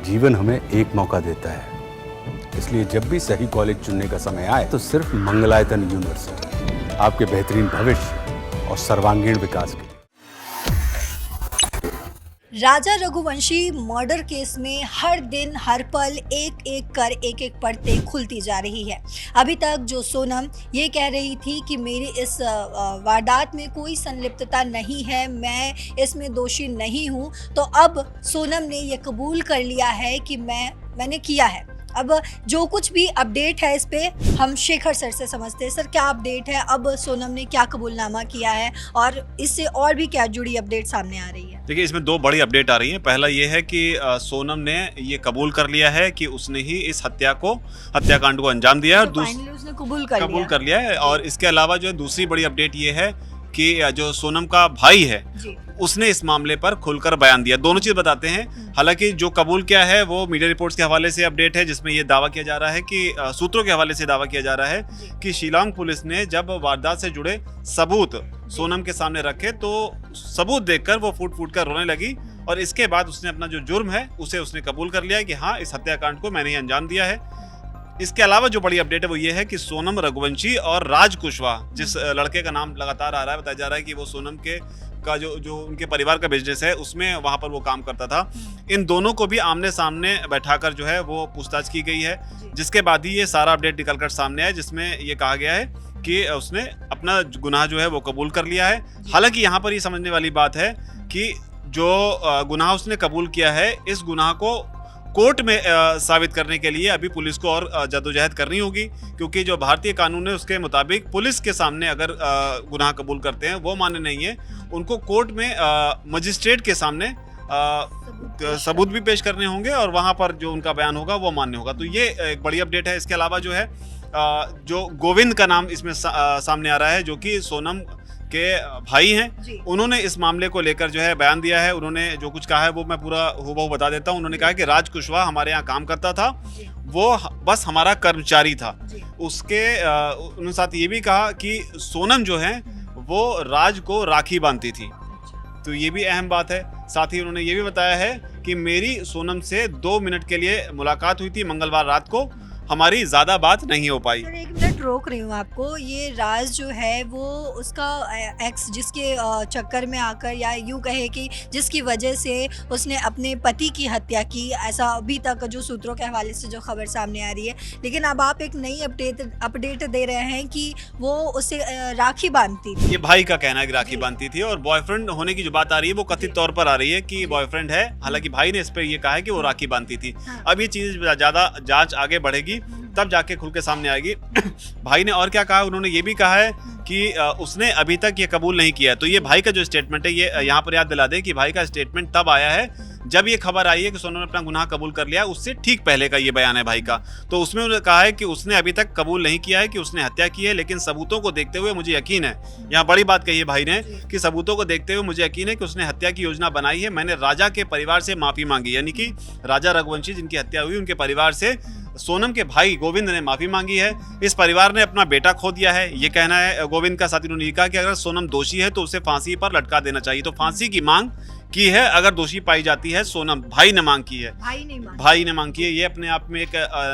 जीवन हमें एक मौका देता है, इसलिए जब भी सही कॉलेज चुनने का समय आए तो सिर्फ मंगलायतन यूनिवर्सिटी आपके बेहतरीन भविष्य और सर्वांगीण विकास के लिए। राजा रघुवंशी मर्डर केस में हर दिन हर पल एक एक परतें खुलती जा रही है। अभी तक जो सोनम ये कह रही थी कि मेरी इस वारदात में कोई संलिप्तता नहीं है, मैं इसमें दोषी नहीं हूँ, तो अब सोनम ने ये कबूल कर लिया है कि मैंने किया है। अब जो कुछ भी अपडेट है इस पे हम शेखर सर से समझते हैं। सर, क्या अपडेट है? अब सोनम ने क्या कबूलनामा किया है और इससे और भी क्या जुड़ी अपडेट सामने आ रही है? देखिए, इसमें दो बड़ी अपडेट आ रही हैं। पहला ये है कि सोनम ने ये कबूल कर लिया है कि उसने ही इस हत्याकांड को अंजाम दिया है और फाइनली उसने कबूल कर लिया है। और इसके अलावा जो है दूसरी बड़ी अपडेट ये है कि जो सोनम का भाई है उसने इस मामले पर खुलकर बयान दिया। दोनों चीज बताते हैं। हालांकि जो कबूल किया है वो मीडिया रिपोर्ट्स के हवाले से अपडेट है, जिसमें ये दावा किया जा रहा है कि सूत्रों के हवाले से दावा किया जा रहा है कि शिलांग पुलिस ने जब वारदात से जुड़े सबूत सोनम के सामने रखे तो सबूत देखकर वो फूट फूट कर रोने लगी और इसके बाद उसने अपना जो जुर्म है उसने कबूल कर लिया कि हाँ, इस हत्याकांड को मैंने ही अंजाम दिया है। इसके अलावा जो बड़ी अपडेट है वो ये है कि सोनम रघुवंशी और राज कुशवाहा, जिस लड़के का नाम लगातार आ रहा है, बताया जा रहा है कि वो सोनम का जो उनके परिवार का बिजनेस है उसमें वहां पर वो काम करता था, इन दोनों को भी आमने सामने बैठाकर जो है वो पूछताछ की गई है, जिसके बाद ही ये सारा अपडेट निकलकर सामने आया, जिसमें ये कहा गया है कि उसने अपना गुनाह जो है वो कबूल कर लिया है। हालांकि यहाँ पर ये समझने वाली बात है कि जो गुनाह उसने कबूल किया है, इस गुनाह को कोर्ट में साबित करने के लिए अभी पुलिस को और जद्दोजहद करनी होगी, क्योंकि जो भारतीय कानून है उसके मुताबिक पुलिस के सामने अगर गुनाह कबूल करते हैं वो मान्य नहीं है, उनको कोर्ट में मजिस्ट्रेट के सामने सबूत भी पेश करने होंगे और वहां पर जो उनका बयान होगा वो मान्य होगा। तो ये एक बड़ी अपडेट है। इसके अलावा जो है जो गोविंद का नाम इसमें सामने आ रहा है, जो कि सोनम के भाई हैं, उन्होंने इस मामले को लेकर जो है बयान दिया है। उन्होंने जो कुछ कहा है वो मैं पूरा हूबहू बता देता हूं। उन्होंने कहा कि राज कुशवाहा हमारे यहाँ काम करता था, वो बस हमारा कर्मचारी था। उन्होंने साथ ये भी कहा कि सोनम जो है वो राज को राखी बांधती थी, तो ये भी अहम बात है। साथ ही उन्होंने ये भी बताया है कि मेरी सोनम से 2 मिनट के लिए मुलाकात हुई थी मंगलवार रात को, हमारी ज्यादा बात नहीं हो पाई। सर, 1 मिनट रोक रही हूँ आपको। ये राज जो है वो उसका एक्स, जिसके चक्कर में आकर या यूँ कहे कि जिसकी वजह से उसने अपने पति की हत्या की, ऐसा अभी तक जो सूत्रों के हवाले से जो खबर सामने आ रही है। लेकिन अब आप एक नई अपडेट दे रहे हैं कि वो उसे राखी बांधती थी। ये भाई का कहना है कि राखी बांधती थी, और बॉयफ्रेंड होने की जो बात आ रही है वो कथित तौर पर आ रही है कि बॉयफ्रेंड है। हालांकि भाई ने इस पर यह कहा है कि वो राखी बांधती थी। अब ये चीज ज्यादा जांच आगे बढ़ेगी तब जाके खुल के सामने आएगी। भाई ने और क्या कहा, उन्होंने ये भी कहा है कि उसने अभी तक ये कबूल नहीं किया। तो ये भाई का जो स्टेटमेंट है, ये यहाँ पर याद दिला दें कि भाई का स्टेटमेंट तब आया है जब ये खबर आई है कि सोनम ने अपना गुनाह कबूल कर लिया, उससे ठीक पहले का ये बयान है भाई का। तो उसमें उन्होंने कहा है कि उसने अभी तक कबूल नहीं किया है कि उसने हत्या की है, लेकिन सबूतों को देखते हुए मुझे यकीन है, यहाँ बड़ी बात कही है भाई ने कि सबूतों को देखते हुए मुझे यकीन है कि उसने हत्या की योजना बनाई है। मैंने राजा के परिवार से माफी मांगी, यानी कि राजा रघुवंशी जिनकी हत्या हुई उनके परिवार से सोनम के भाई गोविंद ने माफी मांगी है। इस परिवार ने अपना बेटा खो दिया है, ये कहना है गोविंद का। साथ ही उन्होंने कहा कि अगर सोनम दोषी है तो उसे फांसी पर लटका देना चाहिए। तो फांसी की मांग की है अगर दोषी पाई जाती है सोनम। भाई ने मांग की है, भाई ने मांग की है। ये अपने आप में एक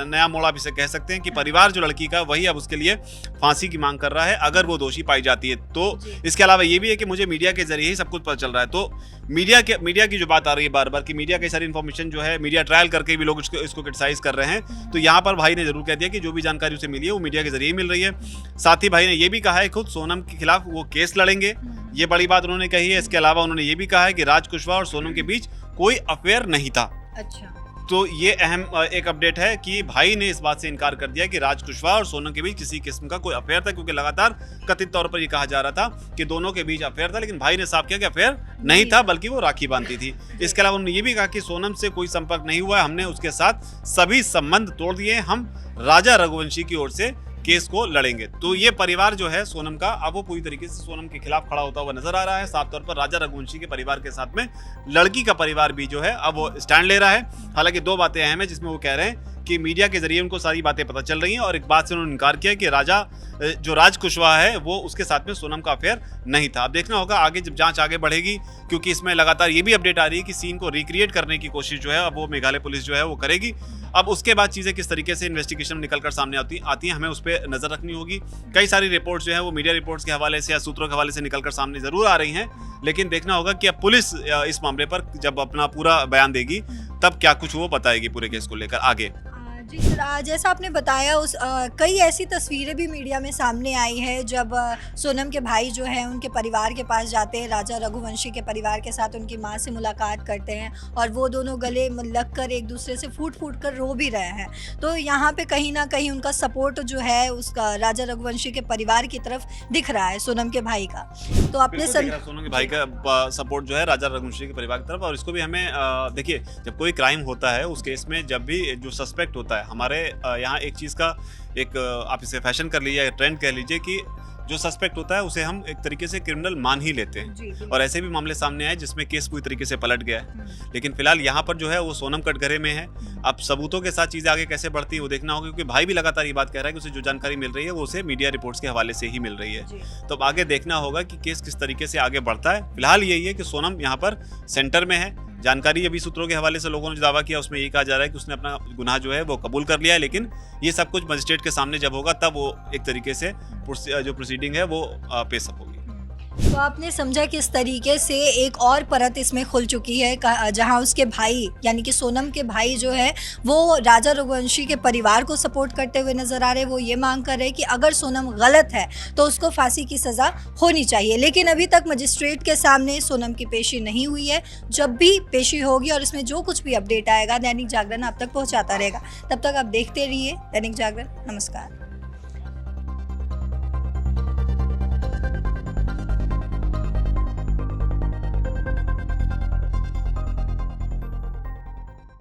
नया मोड़ आप इसे कह सकते हैं कि परिवार जो लड़की का, वही अब उसके लिए फांसी की मांग कर रहा है अगर वो दोषी पाई जाती है तो। इसके अलावा ये भी है कि मुझे मीडिया के जरिए ही सब कुछ पता चल रहा है। तो मीडिया की जो बात आ रही है बार बार कि मीडिया की सारी इन्फॉर्मेशन जो है मीडिया ट्रायल करके भी लोग इसको क्रिटिसाइज कर रहे हैं, तो यहाँ पर भाई ने जरूर कह दिया कि जो भी जानकारी उसे मिली है वो मीडिया के जरिए मिल रही है। साथ ही भाई ने ये भी कहा है खुद सोनम के खिलाफ वो केस लड़ेंगे, ये बड़ी बात उन्होंने कही है। इसके अलावा उन्होंने ये भी कहा है कि राज कुशवाहा और सोनम के बीच कोई अफेयर नहीं था। अच्छा, तो ये अहम एक अपडेट है कि भाई ने इस बात से इनकार कर दिया कि राज कुशवाहा और सोनम के बीच किसी किस्म का कोई अफेयर था, क्योंकि लगातार कथित तौर पर ये कहा जा रहा था कि दोनों के बीच अफेयर था, लेकिन भाई ने साफ किया कि अफेयर नहीं था, बल्कि वो राखी बांधती थी। इसके अलावा उन्होंने ये भी कहा कि सोनम से कोई संपर्क नहीं हुआ है, हमने उसके साथ सभी संबंध तोड़ दिए, हम राजा रघुवंशी की ओर से केस को लड़ेंगे। तो ये परिवार जो है सोनम का, अब वो पूरी तरीके से सोनम के खिलाफ खड़ा होता हुआ नजर आ रहा है। साफ तौर पर राजा रघुवंशी के परिवार के साथ में लड़की का परिवार भी जो है अब वो स्टैंड ले रहा है। हालांकि 2 बातें अहम है जिसमें वो कह रहे हैं कि मीडिया के जरिए उनको सारी बातें पता चल रही हैं और एक बात से उन्होंने इनकार किया कि जो राज कुशवाहा है वो उसके साथ में सोनम का अफेयर नहीं था। अब देखना होगा आगे जब जांच आगे बढ़ेगी, क्योंकि इसमें लगातार ये भी अपडेट आ रही है कि सीन को रिक्रिएट करने की कोशिश जो है अब वो मेघालय पुलिस जो है वो करेगी। अब उसके बाद चीज़ें किस तरीके से इन्वेस्टिगेशन निकल कर सामने आती हैं, हमें उस पर नजर रखनी होगी। कई सारी रिपोर्ट्स जो है वो मीडिया रिपोर्ट्स के हवाले से या सूत्रों के हवाले से निकल कर सामने जरूर आ रही हैं, लेकिन देखना होगा कि अब पुलिस इस मामले पर जब अपना पूरा बयान देगी तब क्या कुछ वो बताएगी पूरे केस को लेकर आगे। जी सर, जैसा आपने बताया कई ऐसी तस्वीरें भी मीडिया में सामने आई है जब सोनम के भाई जो हैं उनके परिवार के पास जाते हैं, राजा रघुवंशी के परिवार के साथ उनकी मां से मुलाकात करते हैं और वो दोनों गले लग कर एक दूसरे से फूट कर रो भी रहे हैं। तो यहाँ पे कहीं ना कहीं उनका सपोर्ट जो है उसका राजा रघुवंशी के परिवार की तरफ दिख रहा है, सोनम के भाई का। तो आपने सोनम के भाई का सपोर्ट जो है राजा रघुवंशी के परिवार की तरफ, और इसको भी हमें देखिए, जब कोई क्राइम होता है उस केस में जब भी जो सस्पेक्ट होता है, हमारे यहाँ एक चीज़ का एक आप इसे फैशन कर लीजिए, ट्रेंड कह लीजिए कि जो सस्पेक्ट होता है उसे हम एक तरीके से क्रिमिनल मान ही लेते हैं। और ऐसे भी मामले सामने आए जिसमें केस पूरी तरीके से पलट गया है। लेकिन फिलहाल यहाँ पर जो है वो सोनम कटघरे में है। अब सबूतों के साथ चीज़ें आगे कैसे बढ़ती है वो देखना होगा, क्योंकि भाई भी लगातार ये बात कह रहा है कि उसे जो जानकारी मिल रही है वो उसे मीडिया रिपोर्ट्स के हवाले से ही मिल रही है। तो अब आगे देखना होगा कि केस किस तरीके से आगे बढ़ता है। फिलहाल यही है कि सोनम यहाँ पर सेंटर में है। जानकारी अभी सूत्रों के हवाले से लोगों ने जो दावा किया उसमें यही कहा जा रहा है कि उसने अपना गुनाह जो है वो कबूल कर लिया है, लेकिन ये सब कुछ मजिस्ट्रेट के सामने जब होगा तब वो एक तरीके से जो प्रोसीडिंग है वो पेश अप होगी। तो आपने समझा किस तरीके से एक और परत इसमें खुल चुकी है, जहां उसके भाई यानी कि सोनम के भाई जो है वो राजा रघुवंशी के परिवार को सपोर्ट करते हुए नजर आ रहे हैं। वो ये मांग कर रहे हैं कि अगर सोनम गलत है तो उसको फांसी की सज़ा होनी चाहिए। लेकिन अभी तक मजिस्ट्रेट के सामने सोनम की पेशी नहीं हुई है। जब भी पेशी होगी और इसमें जो कुछ भी अपडेट आएगा दैनिक जागरण आप तक पहुँचाता रहेगा। तब तक आप देखते रहिए दैनिक जागरण। नमस्कार।